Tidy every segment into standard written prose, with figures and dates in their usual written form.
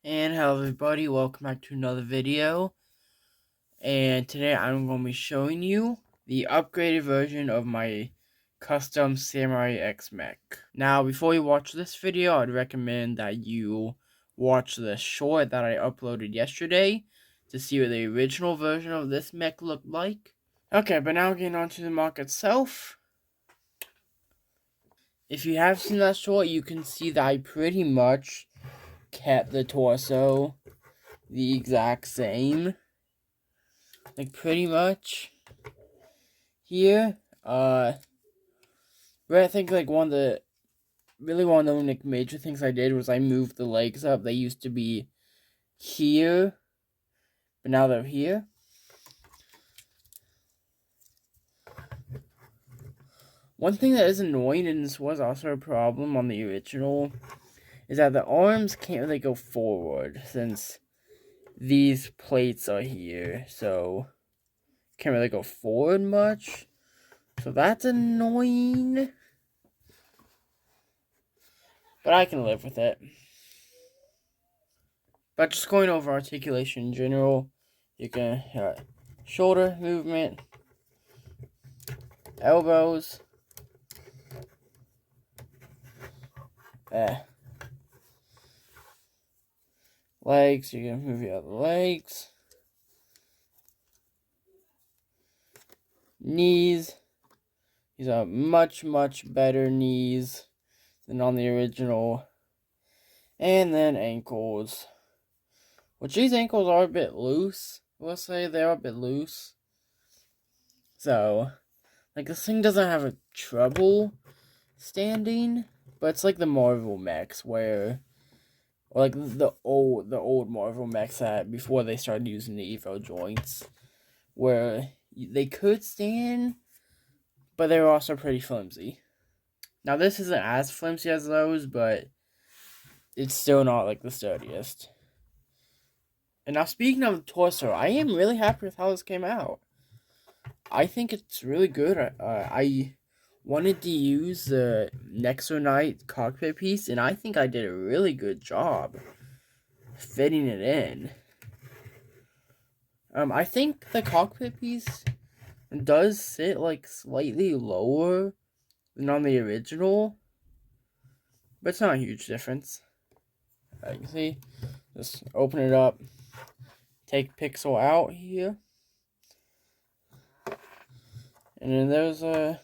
And hello everybody, welcome back to another video. And today I'm going to be showing you the upgraded version of my custom Samurai X mech. Now before you watch this video, I'd recommend that you watch the short that I uploaded yesterday to see what the original version of this mech looked like. Okay, but now getting on to the MOC itself. If you have seen that short, you can see that I pretty much kept the torso the exact same, like pretty much here. But I think like one of the like major things I did was I moved the legs up. They used to be here, but now they're here. One thing that is annoying, and this was also a problem on the original, is that the arms can't really go forward since these plates are here, so can't really go forward much. So that's annoying, but I can live with it. But just going over articulation in general, you can shoulder movement, elbows, legs, you can move your other legs, knees. These are much better knees than on the original. And then ankles, which these ankles are a bit loose. We'll say they're a bit loose. So, like, this thing doesn't have a trouble standing, but it's like the Marvel mechs where, or like the old Marvel mechs that before they started using the Evo joints, where they could stand, but they were also pretty flimsy. Now this isn't as flimsy as those, but it's still not like the sturdiest. And now speaking of the torso, I am really happy with how this came out. I think it's really good. I wanted to use the Nexonite cockpit piece, and I think I did a really good job fitting it in. I think the cockpit piece does sit like slightly lower than on the original, but it's not a huge difference. You can see, just open it up, take Pixel out here, and then there's a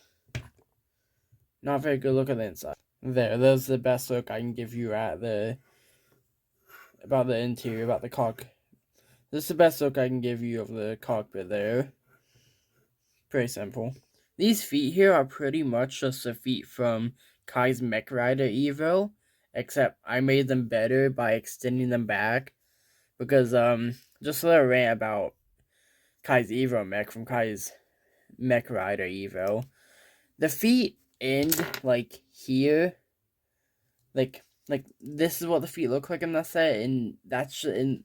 not very good look at the inside. There's the best look I can give you at about the interior, about the cockpit. This is the best look I can give you of the cockpit there. Pretty simple. These feet here are pretty much just the feet from Kai's Mech Rider Evo, except I made them better by extending them back. Because, just a little rant about Kai's Evo mech from Kai's Mech Rider Evo. The feet end, like, here. Like, this is what the feet look like in that set, and that's, and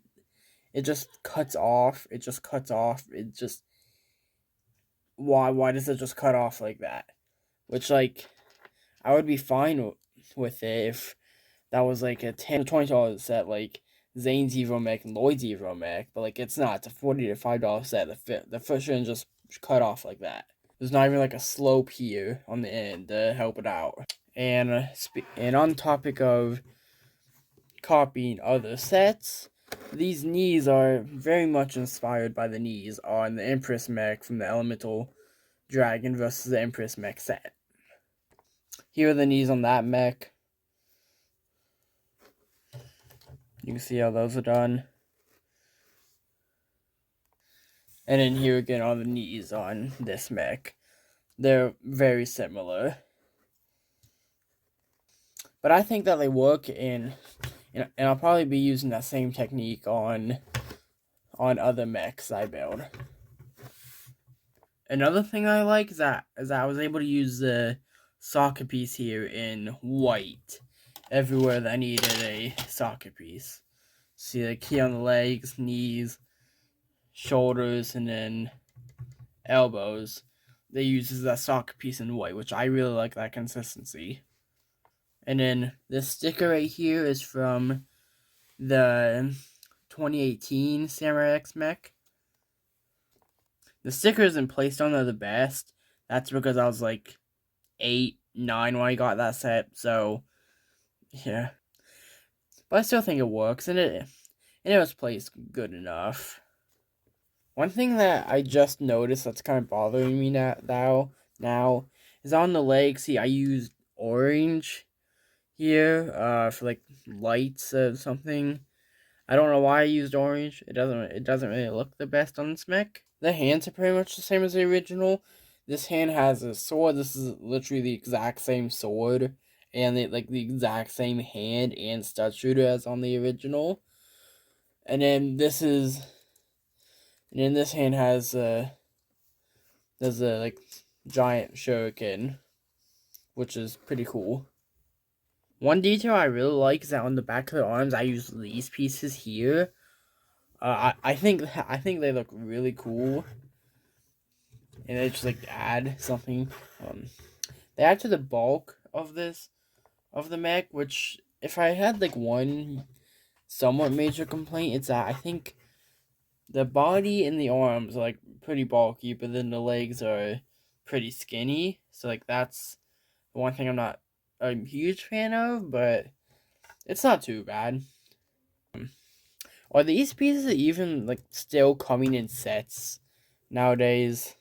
it just cuts off. It just cuts off. It just, why does it just cut off like that? Which, like, I would be fine with it if that was like a $10 to $20 set, like Zane's Evo mech and Lloyd's Evo mech, but like it's not. It's a $40 to $5 set. The foot shouldn't just cut off like that. There's not even like a slope here on the end to help it out. And on the topic of copying other sets, these knees are very much inspired by the knees on the Empress mech from the Elemental Dragon versus the Empress mech set. Here are the knees on that mech. You can see how those are done. And then here again are the knees on this mech. They're very similar. But I think that they work and I'll probably be using that same technique on other mechs I build. Another thing I like is that I was able to use the socket piece here in white everywhere that I needed a socket piece. See the key on the legs, knees, shoulders, and then elbows. They use that socket piece in white, which I really like that consistency. And then this sticker right here is from the 2018 Samurai X Mech. The stickers and playstone are the best. That's because I was like 8, 9 when I got that set, so yeah. But I still think it works, and it was placed good enough. One thing that I just noticed that's kind of bothering me now is on the leg. See, I used orange here for like lights or something. I don't know why I used orange. It doesn't really look the best on this mech. The hands are pretty much the same as the original. This hand has a sword. This is literally the exact same sword, and the exact same hand and stud shooter as on the original. And then this hand has there's a like giant shuriken, which is pretty cool. One detail I really like is that on the back of the arms, I use these pieces here. I think they look really cool, and they just like add something. They add to the bulk of the mech, which if I had like one somewhat major complaint, it's that I think the body and the arms are like pretty bulky, but then the legs are pretty skinny. So like that's the one thing I'm not a huge fan of, but it's not too bad. Are these pieces even like still coming in sets nowadays?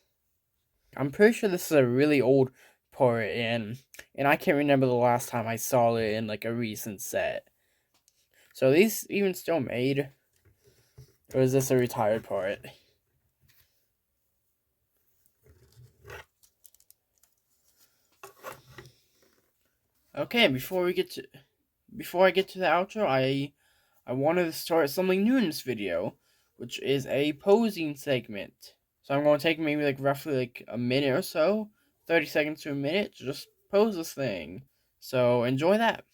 I'm pretty sure this is a really old part, and I can't remember the last time I saw it in like a recent set. So are these even still made, or is this a retired part? Okay, before I get to the outro, I wanted to start something new in this video, which is a posing segment. So I'm going to take maybe like roughly like a minute or so, 30 seconds to a minute, to just pose this thing. So enjoy that.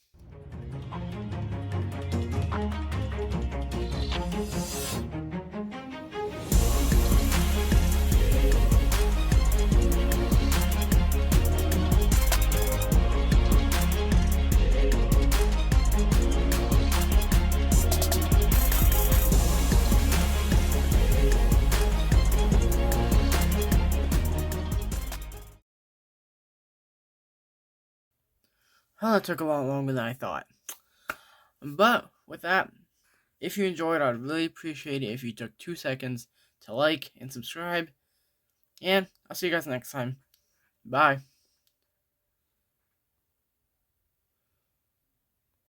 Well, that took a lot longer than I thought. But with that, if you enjoyed, I'd really appreciate it if you took 2 seconds to like and subscribe. And I'll see you guys next time. Bye.